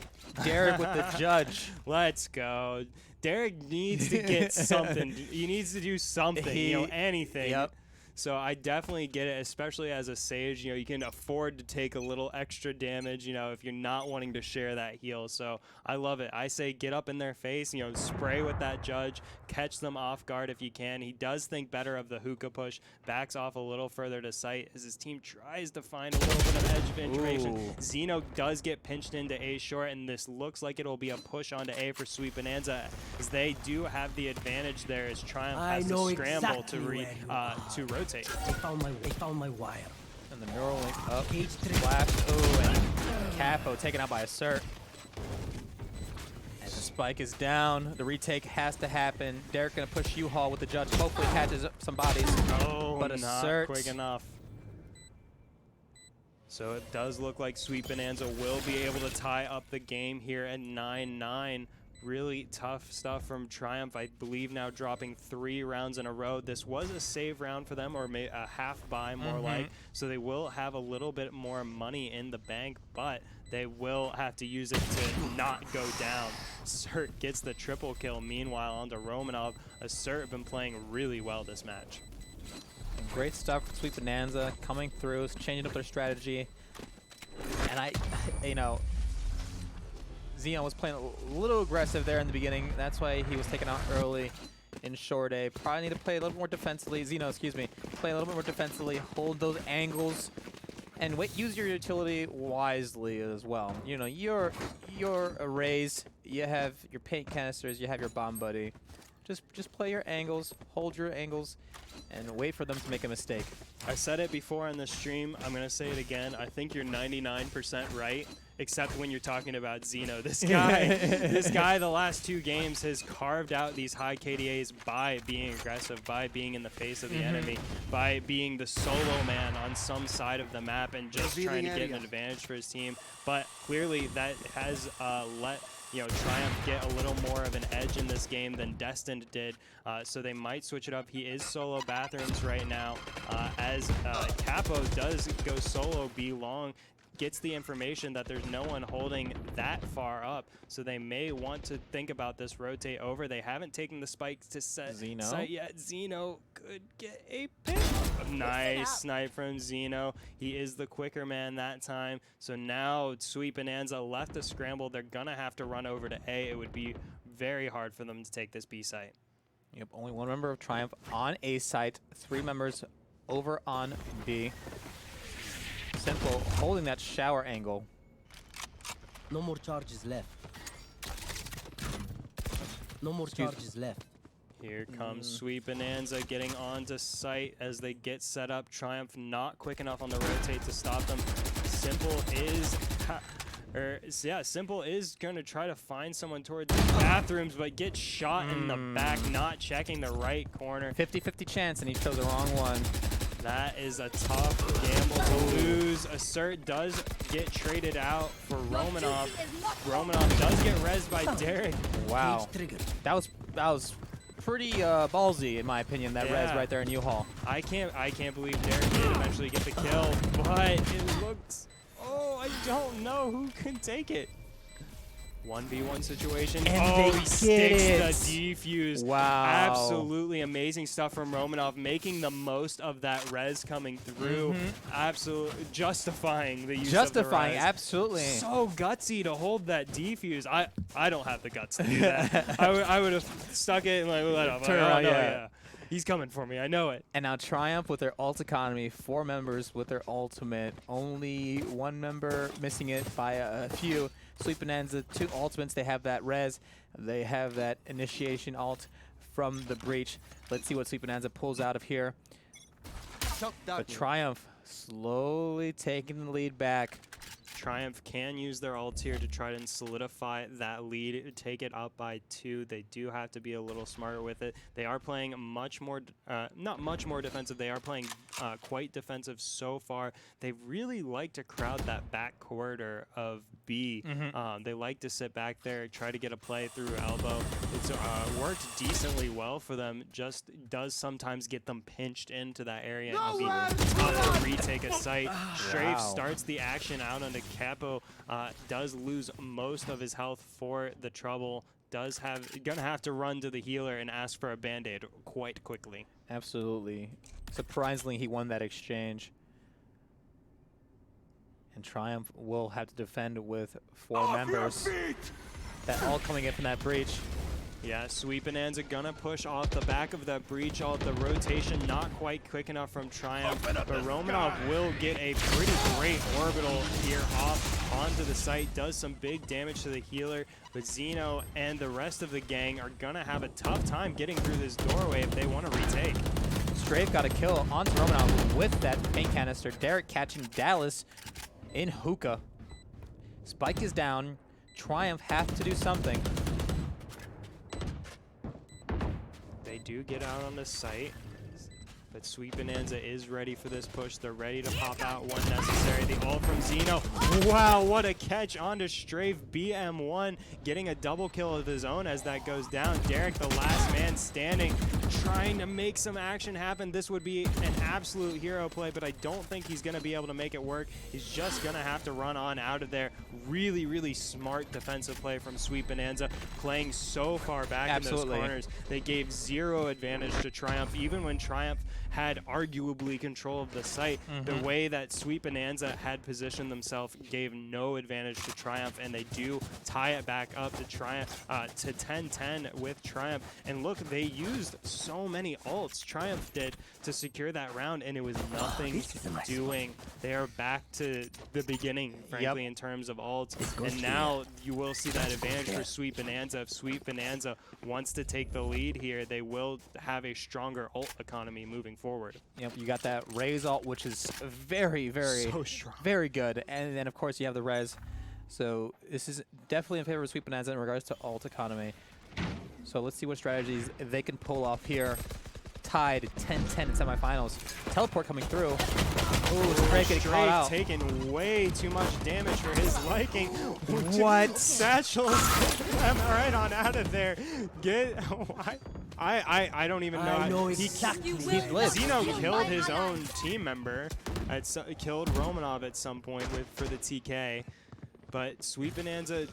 Derek with the judge. Let's go. Derek needs to get something. He needs to do something, anything. Yep. So I definitely get it, especially as a Sage. You can afford to take a little extra damage, if you're not wanting to share that heal. So I love it. I say get up in their face, spray with that judge, catch them off guard if you can. He does think better of the hookah push, backs off a little further to sight as his team tries to find a little bit of edge of information. Zeno does get pinched into A short, and this looks like it'll be a push onto A for Sweet Bonanza, as they do have the advantage there as Triumph has to scramble to rotate. They found my wire. And the neural link up. Flash. Oh, and Capo taken out by Assert. And the spike is down. The retake has to happen. Derek gonna push U-Haul with the judge. Hopefully catches up some bodies. Oh, but Assert, not quick enough. So it does look like Sweet Bonanza will be able to tie up the game here at 9-9. Really tough stuff from Triumph. I believe now dropping 3 rounds in a row. This was a save round for them, or a half buy more like. So they will have a little bit more money in the bank, but they will have to use it to not go down. Assert gets the triple kill. Meanwhile, onto Romanov. Assert have been playing really well this match. Great stuff from Sweet Bonanza coming through, changing up their strategy. And Xeon was playing a little aggressive there in the beginning. That's why he was taken out early in short A. Probably need to play a little more defensively. Xeno, excuse me. Play a little bit more defensively. Hold those angles. And use your utility wisely as well. Your arrays, you have your paint canisters, you have your bomb buddy. Just play your angles, hold your angles, and wait for them to make a mistake. I said it before on the stream. I'm going to say it again. I think you're 99% right, except when you're talking about Zeno. This guy, the last 2 games has carved out these high KDAs by being aggressive, by being in the face of the enemy, by being the solo man on some side of the map and just trying to get an advantage for his team. But clearly that has let Triumph get a little more of an edge in this game than Destined did, so they might switch it up. He is solo bathrooms right now, as Capo does go solo B long, gets the information that there's no one holding that far up, so they may want to think about this rotate over. They haven't taken the spikes to site yet. Zeno could get a pick. Nice snipe from Zeno. He is the quicker man that time. So now Sweet Bonanza left to scramble. They're gonna have to run over to A. It would be very hard for them to take this B site. Yep, only 1 member of Triumph on A site, 3 members over on B. Simple holding that shower angle. No more charges left. No more charges left. Here comes Sweet Bonanza getting onto site as they get set up. Triumph not quick enough on the rotate to stop them. Simple is going to try to find someone towards the bathrooms, but gets shot in the back, not checking the right corner. 50-50 chance, and he chose the wrong one. That is a tough gamble to lose. Assert does get traded out for Romanov. Romanov does get rezzed by Derek. Wow, that was pretty ballsy in my opinion. That res right there in U-Haul. I can't believe Derek did eventually get the kill, but it looks. Oh, I don't know who can take it. 1v1 situation. And he sticks the defuse. Wow. Absolutely amazing stuff from Romanov, making the most of that res coming through. Absolutely justifying the use of the res. Absolutely. So gutsy to hold that defuse. I don't have the guts to do that. I would have stuck it and let off. Turn around, yeah. He's coming for me. I know it. And now Triumph with their ult economy, 4 members with their ultimate. Only 1 member missing it by a few. Sweet Bonanza, 2 ultimates. They have that res. They have that initiation ult from the breach. Let's see what Sweet Bonanza pulls out of here. But Triumph slowly taking the lead back. Triumph can use their ults here to try and solidify that lead, take it up by 2. They do have to be a little smarter with it. They are playing much more, not much more defensive. They are playing quite defensive so far. They really like to crowd that back corridor of B. They like to sit back there, try to get a play through elbow. It's worked decently well for them. Just does sometimes get them pinched into that area and be tough to retake a site. Strafe starts the action out onto Capo, does lose most of his health for the trouble, gonna have to run to the healer and ask for a band-aid quite quickly. Absolutely. Surprisingly, he won that exchange. And Triumph will have to defend with 4 members. That all coming in from that breach. Yeah, Sweet Bonanza gonna push off the back of that breach. All the rotation not quite quick enough from Triumph, but Romanov will get a pretty great orbital here off onto the site. Does some big damage to the healer, but Zeno and the rest of the gang are gonna have a tough time getting through this doorway if they want to retake. Strafe got a kill onto Romanov with that paint canister. Derek catching Dallas in hookah. Spike is down. Triumph have to do something. They do get out on the site, but Sweet Bonanza is ready for this push. They're ready to pop out when necessary. The ult from Zeno. Wow, what a catch onto Strafe. BM1 getting a double kill of his own as that goes down. Derek, the last man standing, trying to make some action happen. This would be an absolute hero play, but I don't think he's going to be able to make it work. He's just going to have to run on out of there. Really, really smart defensive play from Sweet Bonanza, playing so far back in those corners. They gave 0 advantage to Triumph, even when Triumph had arguably control of the site. The way that Sweet Bonanza had positioned themselves gave no advantage to Triumph, and they do tie it back up to Triumph to 10-10 with Triumph. And look, they used so many ults, Triumph did, to secure that round, and it was nothing doing. They are back to the beginning, frankly, in terms of ults. And now you will see that advantage for Sweet Bonanza. If Sweet Bonanza wants to take the lead here, they will have a stronger ult economy moving forward. Yep, you got that Raze ult, which is very, So strong. very good. And then, of course, you have the Res. So this is definitely in favor of Sweet Bonanza in regards to ult economy. So let's see what strategies they can pull off here. Tied 10-10 in semifinals. Teleport coming through. Oh, Strafe getting caught out. Taking way too much damage for his liking. What? Satchels right on out of there. Get I don't even know. I know He exactly. Zeno killed his own team member. Killed Romanov at some point for the TK. But Sweet Bonanza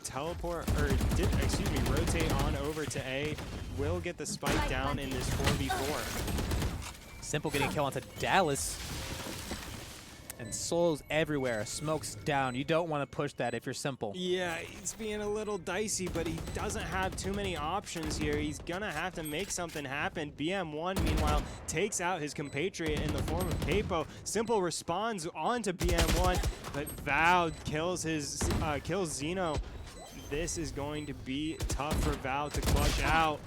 rotate on over to A. Will get the spike down in this 4v4. Simple getting a kill onto Dallas. And souls everywhere. Smoke's down. You don't want to push that if you're Simple. Yeah, he's being a little dicey, but he doesn't have too many options here. He's going to have to make something happen. BM1, meanwhile, takes out his compatriot in the form of Capo. Simple responds onto BM1, but Val kills Zeno. This is going to be tough for Val to clutch out.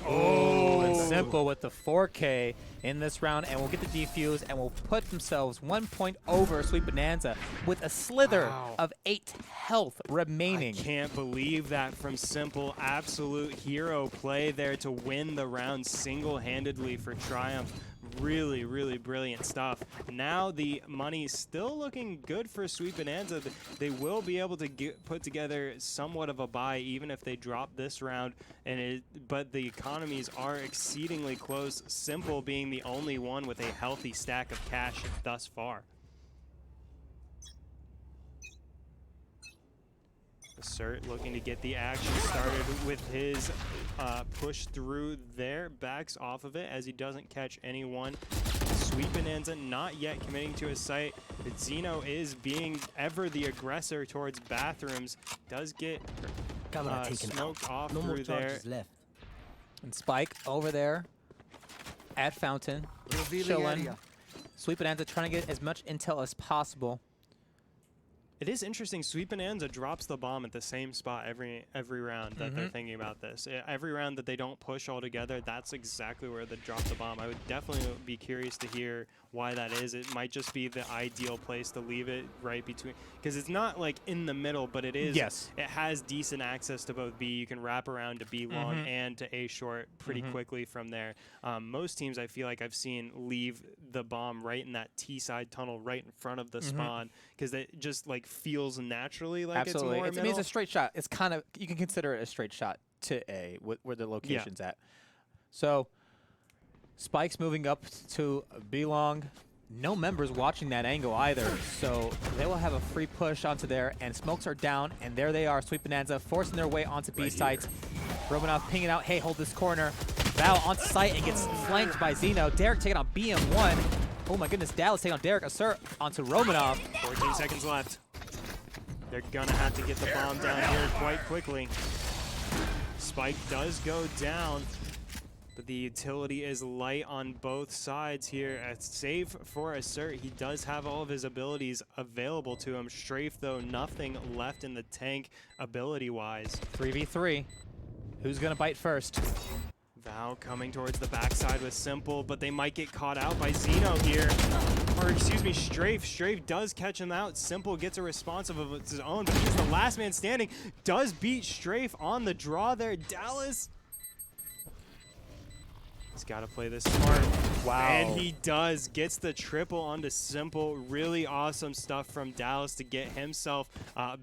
Oh, and Simple with the 4K in this round, and we'll get the defuse, and will put themselves 1 point over Sweet Bonanza with a slither of 8 health remaining. I can't believe that from Simple. Absolute hero play there to win the round single-handedly for Triumph. Really, really brilliant stuff. Now the money's still looking good for Sweet Bonanza. They will be able to put together somewhat of a buy even if they drop this round. But the economies are exceedingly close. Simple being the only one with a healthy stack of cash thus far. Assert looking to get the action started with his push through there, backs off of it as he doesn't catch anyone. Sweet Bonanza not yet committing to his site, but Zeno is being ever the aggressor towards bathrooms. Does get smoked off No more through there. charges left. And Spike over there at Fountain, chilling. Sweet Bonanza trying to get as much intel as possible. It is interesting. Sweet Bonanza drops the bomb at the same spot every round that they're thinking about this. Every round that they don't push all together, that's exactly where they drop the bomb. I would definitely be curious to hear why that is. It might just be the ideal place to leave it right between, because it's not like in the middle, but it is. Yes. It has decent access to both B. You can wrap around to B long and to A short pretty quickly from there. Most teams I feel like I've seen leave the bomb right in that T side tunnel right in front of the spawn, because it just like feels naturally like Absolutely. it's more I mean, middle. it's a straight shot. It's kind of, you can consider it a straight shot to A, where the location's at. So, Spike's moving up to B long. No members watching that angle either, so they will have a free push onto there, and smokes are down, and there they are, Sweet Bonanza forcing their way onto B sites. Romanov pinging out, hey, hold this corner. Val onto site and gets flanked by Zeno. Derek taking on BM1. Oh my goodness, Dallas taking on Derek. Assert onto Romanov. 14 seconds left. They're gonna have to get the bomb down here quite quickly. Spike does go down, but the utility is light on both sides here. Save for Assert, he does have all of his abilities available to him. Strafe, though, nothing left in the tank ability-wise. 3v3. Who's gonna bite first? Val coming towards the backside with Simple, but they might get caught out by Zeno here. Or, excuse me, Strafe. Strafe does catch him out. Simple gets a response of his own, but he's the last man standing. Does beat Strafe on the draw there. Dallas. He's got to play this smart. Wow. And he does. Gets the triple onto Simple. Really awesome stuff from Dallas to get himself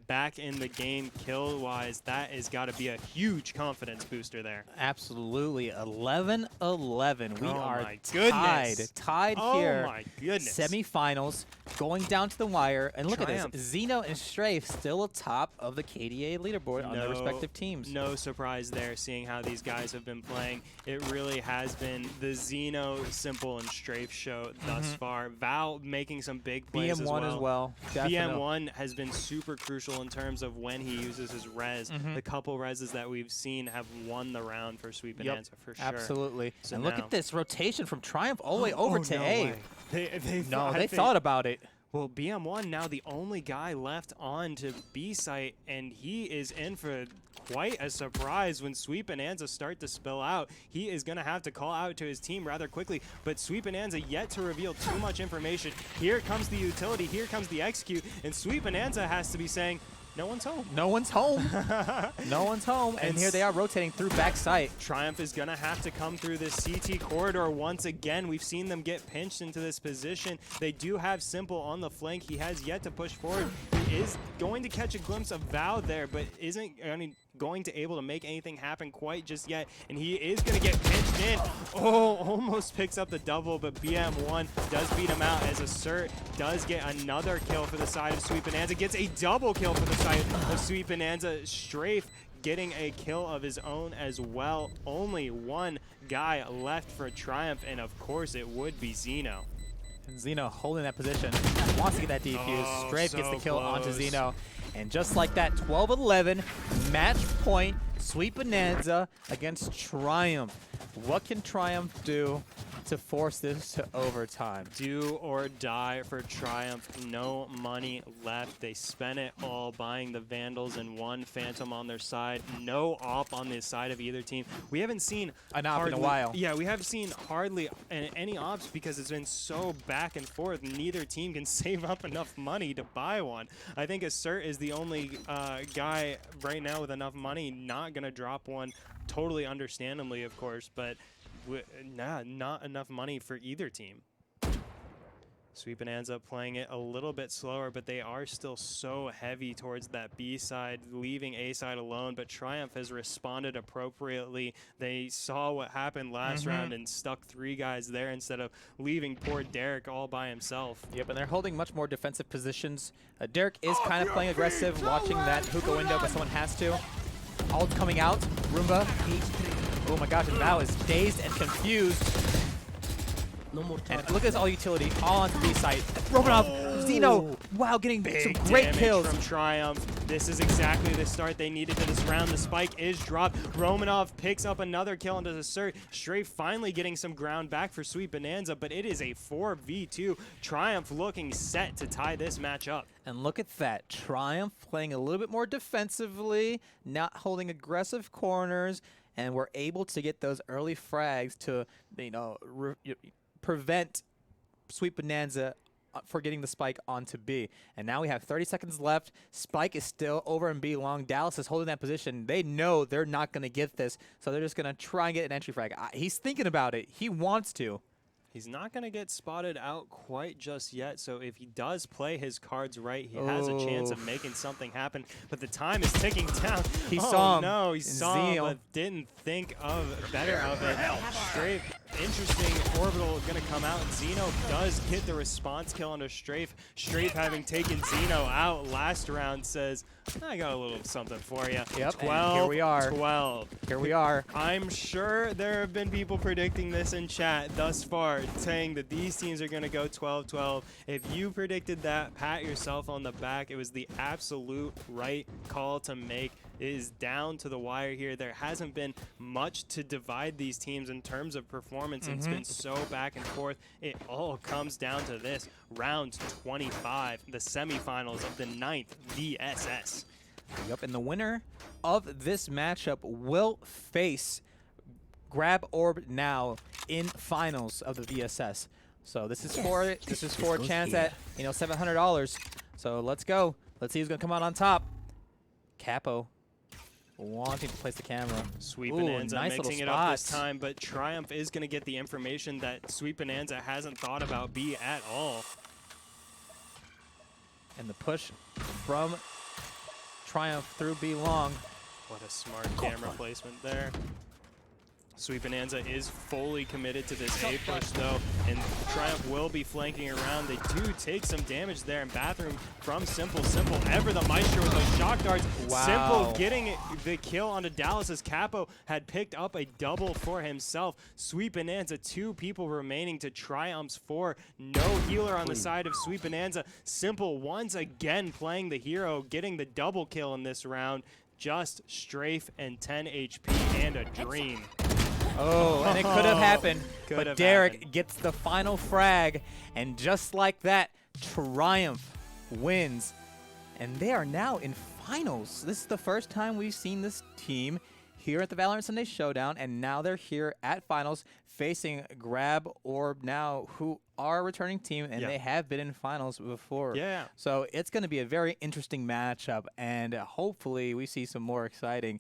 back in the game kill-wise. That has got to be a huge confidence booster there. Absolutely. 11-11. We are my goodness. tied Oh here. my goodness. Semifinals, going down to the wire. And look Triumph. at this. Zeno and Strafe still atop of the KDA leaderboard on their respective teams. No surprise there, seeing how these guys have been playing. It really has been the Zeno Simple and Strafe show thus far. Val making some big plays BM1 as well. Definitely. BM1 has been super crucial in terms of when he uses his res. The couple reses that we've seen have won the round for Sweet Bonanza for sure. Absolutely. So and look now- at this rotation from Triumph all the way over to no A. way. They Thought about it. Well, BM1 now the only guy left on to B site, and he is in for quite a surprise when Sweet Bonanza start to spill out. He is going to have to call out to his team rather quickly, but Sweet Bonanza yet to reveal too much information. Here comes the utility, here comes the execute, and Sweet Bonanza has to be saying, no one's home. No one's home. No one's home. And here they are rotating through back site. Triumph is going to have to come through this CT corridor once again. We've seen them get pinched into this position. They do have Simple on the flank. He has yet to push forward. He is going to catch a glimpse of Val there, but isn't going to able to make anything happen quite just yet. And he is going to get pinched in. Oh, almost picks up the double, but BM1 does beat him out as Assert does get another kill for the side of Sweet Bonanza. Gets a double kill for the side of Sweet Bonanza. Strafe getting a kill of his own as well. Only one guy left for Triumph, and of course it would be Zeno. And Zeno holding that position. Wants to get that defuse. Oh, Strafe gets the so kill onto close. Zeno. And just like that, 12-11, match point, Sweet Bonanza against Triumph. What can Triumph do to force this to overtime? Do or die for Triumph. No money left. They spent it all buying the Vandals and one Phantom on their side. No op on the side of either team. We haven't seen An op in a hardly- while. Yeah, we have seen hardly any ops because it's been so back and forth. Neither team can save up enough money to buy one. I think Assert is the only guy right now with enough money not going to drop one. Totally understandably, of course, but not enough money for either team. Sweet Bonanza playing it a little bit slower, but they are still so heavy towards that B side, leaving A side alone. But Triumph has responded appropriately. They saw what happened last round and stuck 3 guys there instead of leaving poor Derek all by himself. Yep, and they're holding much more defensive positions. Derek is kind of playing aggressive, watching that hookah window, but someone has to. Ult coming out. Roomba. Oh my gosh, and Val is dazed and confused. No more And charges. look at this all utility, all onto B site. Romanov, Zeno, wow, getting some great Damage kills. from Triumph. This is exactly the start they needed to this round. The spike is dropped. Romanov picks up another kill into the Assert. Strafe finally getting some ground back for Sweet Bonanza, but it is a 4v2. Triumph looking set to tie this match up. And look at that, Triumph playing a little bit more defensively, not holding aggressive corners, and we're able to get those early frags to, prevent Sweet Bonanza for getting the spike onto B. And now we have 30 seconds left. Spike is still over in B long. Dallas is holding that position. They know they're not going to get this, so they're just going to try and get an entry frag. He's thinking about it. He wants to. He's not going to get spotted out quite just yet, so if he does play his cards right, he has a chance of making something happen. But the time is ticking down. He saw him. No, he And saw him, Zeal. but didn't think of better of it. Strafe, interesting orbital going to come out. Zeno does get the response kill on a Strafe. Strafe, having taken Zeno out last round, says, I got a little something for you. Yep, and 12, here we are. 12. Here we are. I'm sure there have been people predicting this in chat thus far, saying that these teams are going to go 12-12. If you predicted that, pat yourself on the back. It was the absolute right call to make. It is down to the wire here. There hasn't been much to divide these teams in terms of performance. It's been so back and forth. It all comes down to this. Round 25, the semifinals of the 9th VSS. Yep, and the winner of this matchup will face Grab Orb now in finals of the VSS. So this is for a chance at $700. So let's go. Let's see who's gonna come out on top. Capo wanting to place the camera. Sweet Ooh, Bonanza nice mixing little it up this spots. time, but Triumph is going to get the information that Sweet Bonanza hasn't thought about B at all. And the push from Triumph through B long. What a smart camera placement there. Sweet Bonanza is fully committed to this A push though, and Triumph will be flanking around. They do take some damage there in Bathroom from Simple. Simple ever the Maestro with those shock darts. Wow. Simple getting the kill onto Dallas as Capo had picked up a double for himself. Sweet Bonanza, 2 people remaining to Triumph's 4. No healer on the side of Sweet Bonanza. Simple once again playing the hero, getting the double kill in this round. Just strafe and 10 HP and a dream. Oh, and it could have happened, Could but have Derek happened. gets the final frag, and just like that, Triumph wins. And they are now in finals. This is the first time we've seen this team here at the Valorant Sunday Showdown, and now they're here at finals facing Grab or now, who are a returning team, and they have been in finals before. Yeah. So it's going to be a very interesting matchup, and hopefully we see some more exciting,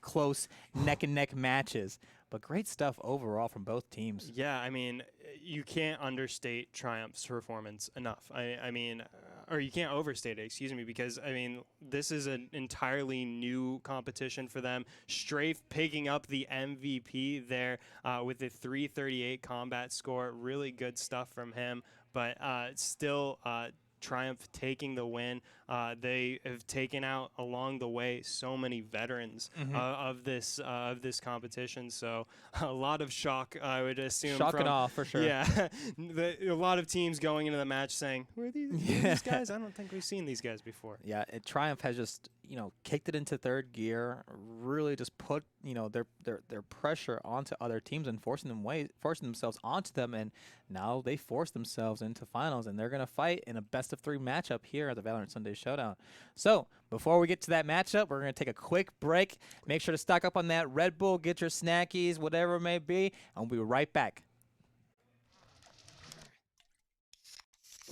close neck-and-neck matches. But great stuff overall from both teams. Yeah, I mean, you can't understate Triumph's performance enough. I mean, or you can't overstate it, excuse me, because, I mean, this is an entirely new competition for them. Strafe picking up the MVP there with the 338 combat score. Really good stuff from him, but still Triumph taking the win. They have taken out along the way so many veterans of this competition. So a lot of shock, I would assume. Shock and awe, for sure. Yeah, a lot of teams going into the match saying, "Who are these guys? I don't think we've seen these guys before." Yeah, Triumph has just kicked it into third gear. Really just put their pressure onto other teams and forcing themselves onto them, and now they force themselves into finals, and they're gonna fight in a best-of-3 matchup here at the Valorant Sunday Showdown. So before we get to that matchup, we're gonna take a quick break. Make sure to stock up on that Red Bull, get your snackies, whatever it may be, and we'll be right back.